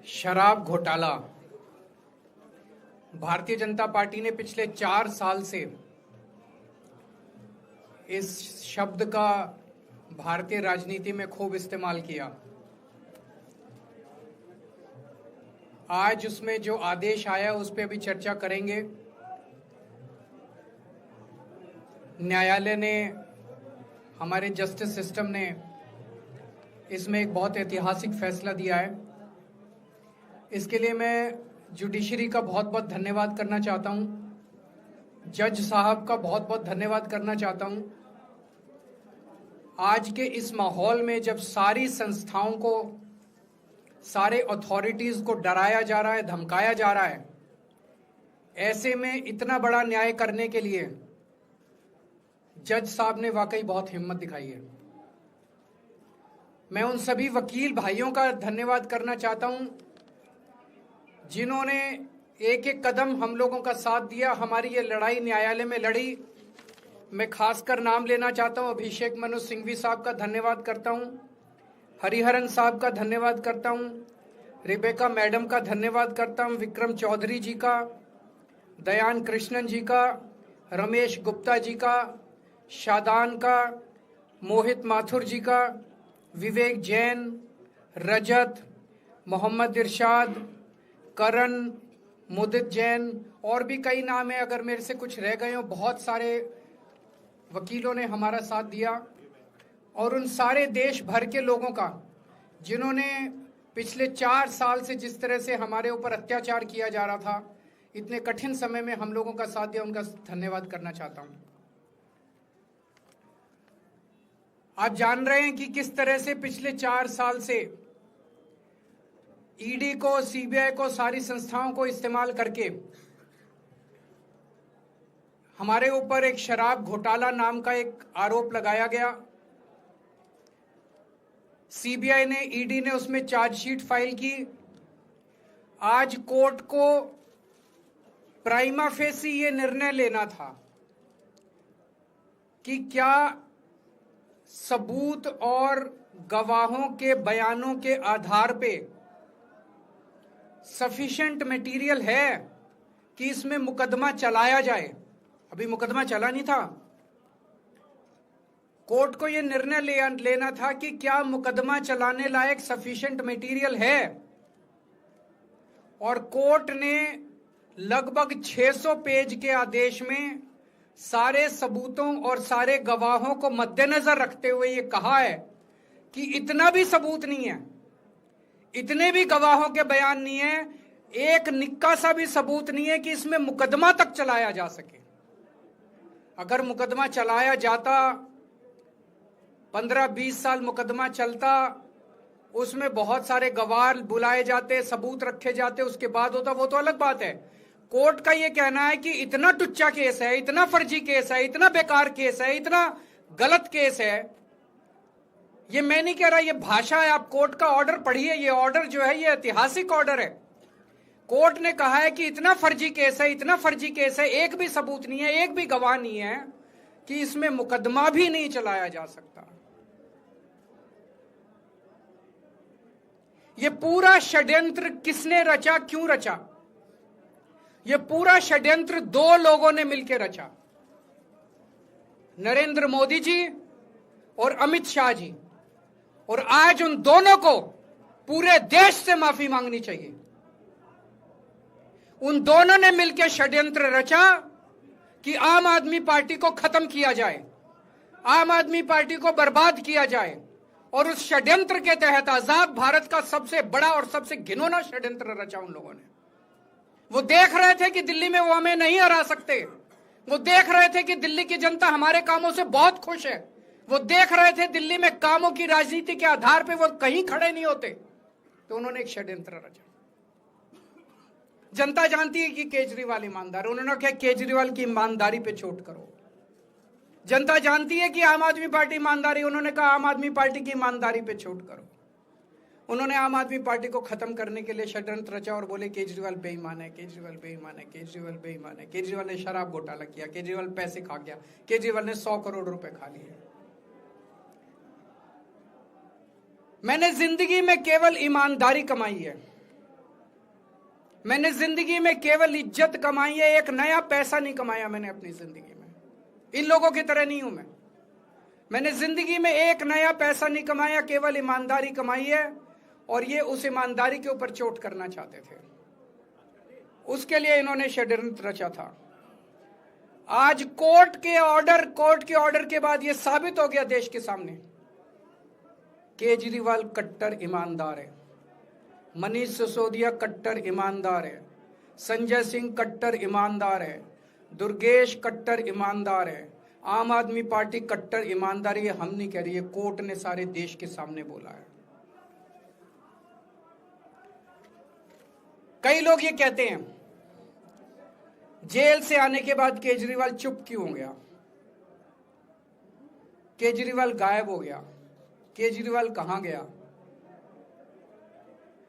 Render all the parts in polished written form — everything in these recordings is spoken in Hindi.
शराब घोटाला। भारतीय जनता पार्टी ने पिछले 4 साल से इस शब्द का भारतीय राजनीति में खूब इस्तेमाल किया। आज उसमें जो आदेश आया उस पर भी चर्चा करेंगे। न्यायालय ने, हमारे जस्टिस सिस्टम ने इसमें एक बहुत ऐतिहासिक फैसला दिया है। इसके लिए मैं जुडिशरी का बहुत बहुत धन्यवाद करना चाहता हूं, जज साहब का बहुत बहुत धन्यवाद करना चाहता हूं। आज के इस माहौल में जब सारी संस्थाओं को, सारे अथॉरिटीज को डराया जा रहा है, धमकाया जा रहा है, ऐसे में इतना बड़ा न्याय करने के लिए जज साहब ने वाकई बहुत हिम्मत दिखाई है। मैं उन सभी वकील भाइयों का धन्यवाद करना चाहता हूं जिन्होंने एक एक कदम हम लोगों का साथ दिया, हमारी ये लड़ाई न्यायालय में लड़ी। मैं खासकर नाम लेना चाहता हूं, अभिषेक मनु सिंघवी साहब का धन्यवाद करता हूं, हरिहरन साहब का धन्यवाद करता हूं, रिबेका मैडम का धन्यवाद करता हूं, विक्रम चौधरी जी का, दयान कृष्णन जी का, रमेश गुप्ता जी का, शादान का, मोहित माथुर जी का, विवेक जैन, रजत, मोहम्मद इरशाद, करण, मुदित जैन, और भी कई नाम है, अगर मेरे से कुछ रह गए हो। बहुत सारे वकीलों ने हमारा साथ दिया, और उन सारे देश भर के लोगों का जिन्होंने पिछले 4 साल से जिस तरह से हमारे ऊपर अत्याचार किया जा रहा था, इतने कठिन समय में हम लोगों का साथ दिया, उनका धन्यवाद करना चाहता हूं। आप जान रहे हैं कि किस तरह से पिछले 4 साल से ईडी को, सीबीआई को, सारी संस्थाओं को इस्तेमाल करके हमारे ऊपर एक शराब घोटाला नाम का एक आरोप लगाया गया। सीबीआई ने, ईडी ने उसमें चार्जशीट फाइल की। आज कोर्ट को प्राइमा फेसी ये निर्णय लेना था कि क्या सबूत और गवाहों के बयानों के आधार पे सफिशिएंट मटेरियल है कि इसमें मुकदमा चलाया जाए। अभी मुकदमा चला नहीं था। कोर्ट को यह निर्णय लेना था कि क्या मुकदमा चलाने लायक सफिशिएंट मटेरियल है, और कोर्ट ने लगभग 600 पेज के आदेश में सारे सबूतों और सारे गवाहों को मद्देनजर रखते हुए यह कहा है कि इतना भी सबूत नहीं है, इतने भी गवाहों के बयान नहीं है, एक निक्का सा भी सबूत नहीं है कि इसमें मुकदमा तक चलाया जा सके। अगर मुकदमा चलाया जाता, 15-20 साल मुकदमा चलता, उसमें बहुत सारे गवाह बुलाए जाते, सबूत रखे जाते, उसके बाद होता, वो तो अलग बात है। कोर्ट का यह कहना है कि इतना टुच्चा केस है, इतना फर्जी केस है, इतना बेकार केस है, इतना गलत केस है। ये मैं नहीं कह रहा, ये भाषा है। आप कोर्ट का ऑर्डर पढ़िए। ये ऑर्डर जो है ये ऐतिहासिक ऑर्डर है। कोर्ट ने कहा है कि इतना फर्जी केस है, इतना फर्जी केस है, एक भी सबूत नहीं है, एक भी गवाह नहीं है कि इसमें मुकदमा भी नहीं चलाया जा सकता। ये पूरा षड्यंत्र किसने रचा, क्यों रचा? ये पूरा षड्यंत्र 2 लोगों ने मिलकर रचा, नरेंद्र मोदी जी और अमित शाह जी। और आज उन दोनों को पूरे देश से माफी मांगनी चाहिए। उन दोनों ने मिलकर षड्यंत्र रचा कि आम आदमी पार्टी को खत्म किया जाए, आम आदमी पार्टी को बर्बाद किया जाए, और उस षड्यंत्र के तहत आजाद भारत का सबसे बड़ा और सबसे घिनौना षड्यंत्र रचा उन लोगों ने। वो देख रहे थे कि दिल्ली में वो हमें नहीं हरा सकते। वो देख रहे थे कि दिल्ली की जनता हमारे कामों से बहुत खुश है। वो देख रहे थे दिल्ली में कामों की राजनीति के आधार पे वो कहीं खड़े नहीं होते, तो उन्होंने एक षड्यंत्र रचा। जनता जानती है कि केजरीवाल ईमानदार, उन्होंने कहा केजरीवाल की ईमानदारी पे चोट करो। जनता जानती है कि आम आदमी पार्टी ईमानदारी, उन्होंने कहा आम आदमी पार्टी की ईमानदारी पे चोट करो। उन्होंने आम आदमी पार्टी को खत्म करने के लिए षड्यंत्र रचा और बोले केजरीवाल बेईमान है, केजरीवाल बेईमान है, केजरीवाल बेईमान है, केजरीवाल ने शराब घोटाला किया, केजरीवाल पैसे खा गया, केजरीवाल ने 100 करोड़ रुपए खा लिए। मैंने जिंदगी में केवल ईमानदारी कमाई है। मैंने जिंदगी में केवल इज्जत कमाई है, एक नया पैसा नहीं कमाया मैंने अपनी जिंदगी में। इन लोगों की तरह नहीं हूं मैं। मैंने जिंदगी में एक नया पैसा नहीं कमाया, केवल ईमानदारी कमाई है। और ये उस ईमानदारी के ऊपर चोट करना चाहते थे, उसके लिए इन्होंने षड्यंत्र रचा था। आज कोर्ट के ऑर्डर के बाद यह साबित हो गया देश के सामने, केजरीवाल कट्टर ईमानदार है, मनीष सिसोदिया कट्टर ईमानदार है, संजय सिंह कट्टर ईमानदार है, दुर्गेश कट्टर ईमानदार है, आम आदमी पार्टी कट्टर ईमानदारी है। हम नहीं कह रही है, कोर्ट ने सारे देश के सामने बोला है। कई लोग ये कहते हैं जेल से आने के बाद केजरीवाल चुप क्यों हो गया, केजरीवाल गायब हो गया, केजरीवाल कहां गया।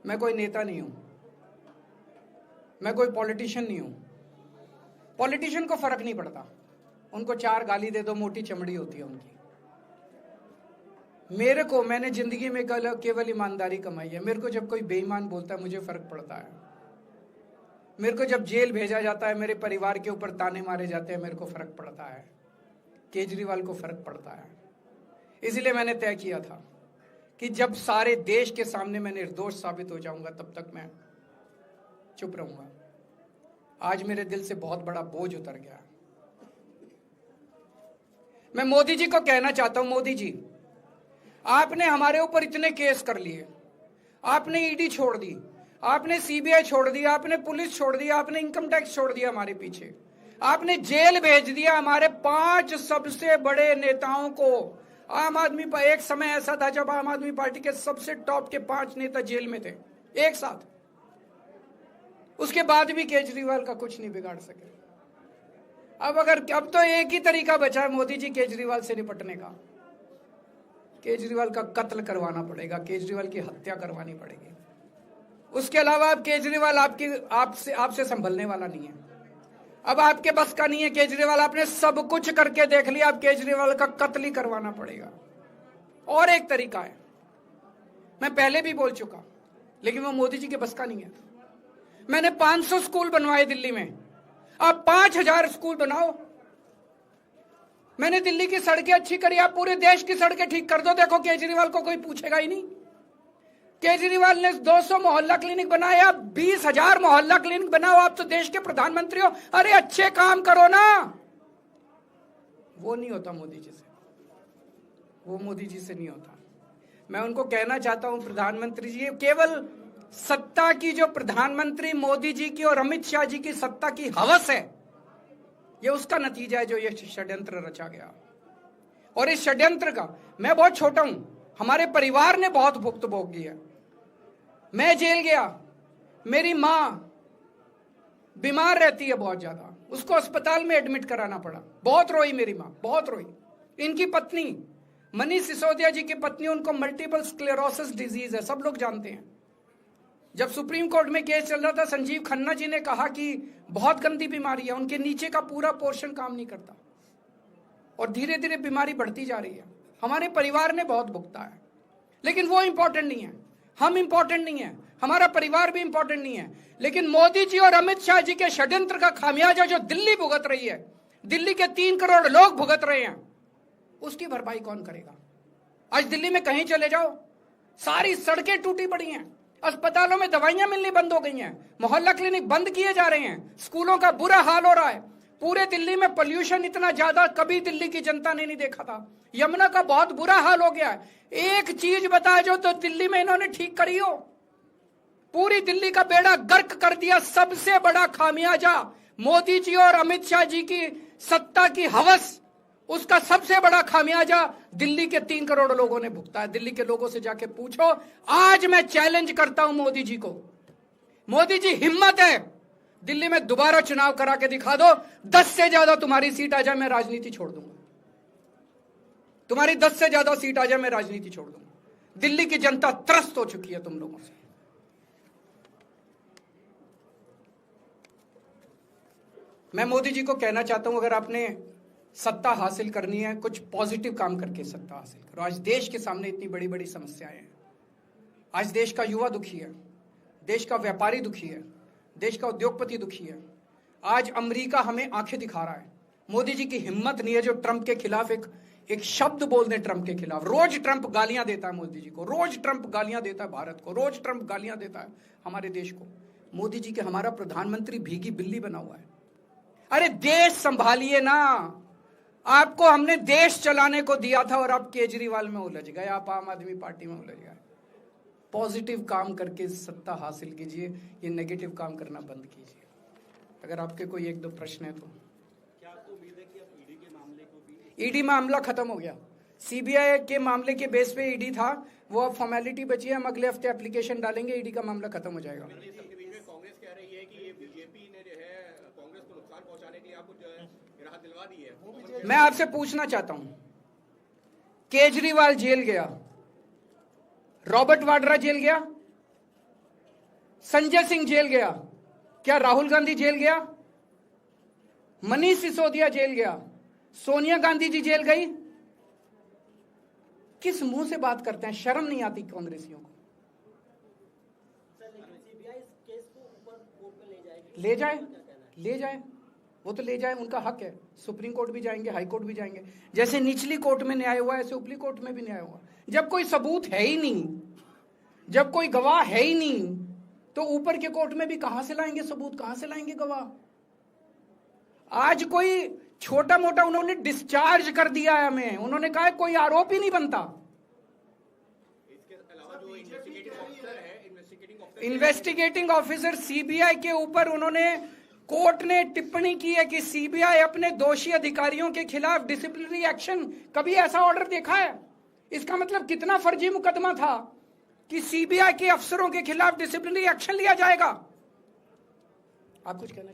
मैं कोई नेता नहीं हूं, मैं कोई पॉलिटिशियन नहीं हूं। पॉलिटिशियन को फर्क नहीं पड़ता, उनको 4 गाली दे दो, मोटी चमड़ी होती है उनकी। मैंने जिंदगी में केवल ईमानदारी कमाई है। मेरे को जब कोई बेईमान बोलता है मुझे फर्क पड़ता है। मेरे को जब जेल भेजा जाता है, मेरे परिवार के ऊपर ताने मारे जाते हैं, मेरे को फर्क पड़ता है। केजरीवाल को फर्क पड़ता है। इसलिए मैंने तय किया था कि जब सारे देश के सामने मैं निर्दोष साबित हो जाऊंगा तब तक मैं चुप रहूंगा। आज मेरे दिल से बहुत बड़ा बोझ उतर गया। मैं मोदी जी को कहना चाहता हूं, मोदी जी आपने हमारे ऊपर इतने केस कर लिए, आपने ईडी छोड़ दी, आपने सीबीआई छोड़ दी, आपने पुलिस छोड़ दी, आपने इनकम टैक्स छोड़ दिया हमारे पीछे, आपने जेल भेज दिया हमारे 5 सबसे बड़े नेताओं को। आम आदमी पर एक समय ऐसा था जब आम आदमी पार्टी के सबसे टॉप के 5 नेता जेल में थे एक साथ। उसके बाद भी केजरीवाल का कुछ नहीं बिगाड़ सके। अब तो एक ही तरीका बचा है मोदी जी केजरीवाल से निपटने का, केजरीवाल का कत्ल करवाना पड़ेगा, केजरीवाल की हत्या करवानी पड़ेगी। उसके अलावा अब केजरीवाल आपसे संभलने वाला नहीं है। अब आपके बस का नहीं है केजरीवाल, आपने सब कुछ करके देख लिया, अब केजरीवाल का कत्ल ही करवाना पड़ेगा। और एक तरीका है, मैं पहले भी बोल चुका, लेकिन वो मोदी जी के बस का नहीं है। मैंने 500 स्कूल बनवाए दिल्ली में, आप 5000 स्कूल बनाओ। मैंने दिल्ली की सड़कें अच्छी करी, आप पूरे देश की सड़कें ठीक कर दो, देखो केजरीवाल को कोई पूछेगा ही नहीं। केजरीवाल ने 200 मोहल्ला क्लिनिक बनाए, आप 20,000 मोहल्ला क्लिनिक बनाओ। आप तो देश के प्रधानमंत्री हो, अरे अच्छे काम करो ना। वो नहीं होता मोदी जी से, वो मोदी जी से नहीं होता। मैं उनको कहना चाहता हूं, प्रधानमंत्री जी, केवल सत्ता की जो प्रधानमंत्री मोदी जी की और अमित शाह जी की सत्ता की हवस है, ये उसका नतीजा है जो ये षड्यंत्र रचा गया। और इस षड्यंत्र का मैं बहुत छोटा हूं, हमारे परिवार ने बहुत भुगत भोगी है। मैं जेल गया, मेरी मां बीमार रहती है बहुत ज्यादा, उसको अस्पताल में एडमिट कराना पड़ा, बहुत रोई मेरी मां, बहुत रोई। इनकी पत्नी मनीष सिसोदिया जी की पत्नी, उनको मल्टीपल स्क्लेरोसिस डिजीज है, सब लोग जानते हैं। जब सुप्रीम कोर्ट में केस चल रहा था, संजीव खन्ना जी ने कहा कि बहुत गंदी बीमारी है, उनके नीचे का पूरा पोर्शन काम नहीं करता और धीरे धीरे बीमारी बढ़ती जा रही है। हमारे परिवार ने बहुत भुगता है, लेकिन वो इंपॉर्टेंट नहीं है, हम इंपॉर्टेंट नहीं है, हमारा परिवार भी इंपॉर्टेंट नहीं है। लेकिन मोदी जी और अमित शाह जी के षड्यंत्र का खामियाजा जो दिल्ली भुगत रही है, दिल्ली के 3 करोड़ लोग भुगत रहे हैं, उसकी भरपाई कौन करेगा। आज दिल्ली में कहीं चले जाओ, सारी सड़कें टूटी पड़ी हैं, अस्पतालों में दवाइयां मिलनी बंद हो गई हैं, मोहल्ला क्लिनिक बंद किए जा रहे हैं, स्कूलों का बुरा हाल हो रहा है। पूरे दिल्ली में पोल्यूशन इतना ज्यादा कभी दिल्ली की जनता ने नहीं देखा था। यमुना का बहुत बुरा हाल हो गया है। एक चीज बता जो तो दिल्ली में इन्होंने ठीक करी हो, पूरी दिल्ली का बेड़ा गर्क कर दिया। सबसे बड़ा खामियाजा मोदी जी और अमित शाह जी की सत्ता की हवस, उसका सबसे बड़ा खामियाजा दिल्ली के 3 करोड़ लोगों ने भुगता है। दिल्ली के लोगों से जाके पूछो। आज मैं चैलेंज करता हूं मोदी जी को, मोदी जी हिम्मत है दिल्ली में दोबारा चुनाव करा के दिखा दो, 10 से ज्यादा तुम्हारी सीट आ जाए, मैं राजनीति छोड़ दूंगा। तुम्हारी 10 से ज्यादा सीट आ जाए, मैं राजनीति छोड़ दूंगा। दिल्ली की जनता त्रस्त हो चुकी है तुम लोगों से। मैं मोदी जी को कहना चाहता हूं, अगर आपने सत्ता हासिल करनी है, कुछ पॉजिटिव काम करके सत्ता हासिल करो। आज देश के सामने इतनी बड़ी बड़ी समस्याएं हैं। आज देश का युवा दुखी है, देश का व्यापारी दुखी है, देश का उद्योगपति दुखी है। आज अमेरिका हमें आंखें दिखा रहा है। मोदी जी की हिम्मत नहीं है जो ट्रंप के खिलाफ एक शब्द बोल दे। ट्रंप के खिलाफ रोज ट्रंप गालियां देता है मोदी जी को, रोज ट्रंप गालियां देता है भारत को, रोज ट्रंप गालियां देता है हमारे देश को। मोदी जी के हमारा प्रधानमंत्री भीगी बिल्ली बना हुआ है। अरे देश संभालिए ना, आपको हमने देश चलाने को दिया था और आप केजरीवाल में उलझ गए, आप आम आदमी पार्टी में उलझ गए। पॉजिटिव काम करके सत्ता हासिल कीजिए, ये नेगेटिव काम करना बंद कीजिए। अगर आपके कोई एक दो प्रश्न है तो। क्या आपको उम्मीद है कि अब ईडी के मामले को भी? ईडी मामला खत्म हो गया। सीबीआई के मामले के बेस पे ईडी था, वो अब फॉर्मेलिटी बची है। हम अगले हफ्ते एप्लीकेशन डालेंगे, ईडी का मामला खत्म हो जाएगा। कांग्रेस कह रही है कि ये बीजेपी ने जो है कांग्रेस को नुकसान पहुंचाने के लिए आपको जो है राहत दिलवा दी है। मैं आपसे पूछना चाहता हूं, केजरीवाल जेल गया, रॉबर्ट वाड्रा जेल गया, संजय सिंह जेल गया, क्या राहुल गांधी जेल गया, मनीष सिसोदिया जेल गया, सोनिया गांधी जी जेल गई? किस मुंह से बात करते हैं? शर्म नहीं आती कांग्रेसियों को? ले जाए, ले जाए, वो तो ले जाए, उनका हक है। सुप्रीम कोर्ट भी जाएंगे, हाई कोर्ट भी जाएंगे। जैसे निचली कोर्ट में न्याय हुआ, ऐसे ऊपरी कोर्ट में भी न्याय हुआ। जब कोई सबूत है ही नहीं, जब कोई गवाह है ही नहीं, तो ऊपर के कोर्ट में भी कहां से लाएंगे सबूत, कहां से लाएंगे गवाह? आज कोई छोटा मोटा उन्होंने डिस्चार्ज कर दिया है हमें, उन्होंने कहा कोई आरोप ही नहीं बनता। इसके अलावा जो इन्वेस्टिगेटिंग ऑफिसर सीबीआई के ऊपर उन्होंने, कोर्ट ने टिप्पणी की है कि सीबीआई अपने दोषी अधिकारियों के खिलाफ डिसिप्लिनरी एक्शन, कभी ऐसा ऑर्डर देखा है? इसका मतलब कितना फर्जी मुकदमा था कि सीबीआई के अफसरों के खिलाफ डिसिप्लिनरी एक्शन लिया जाएगा। आप कुछ कहना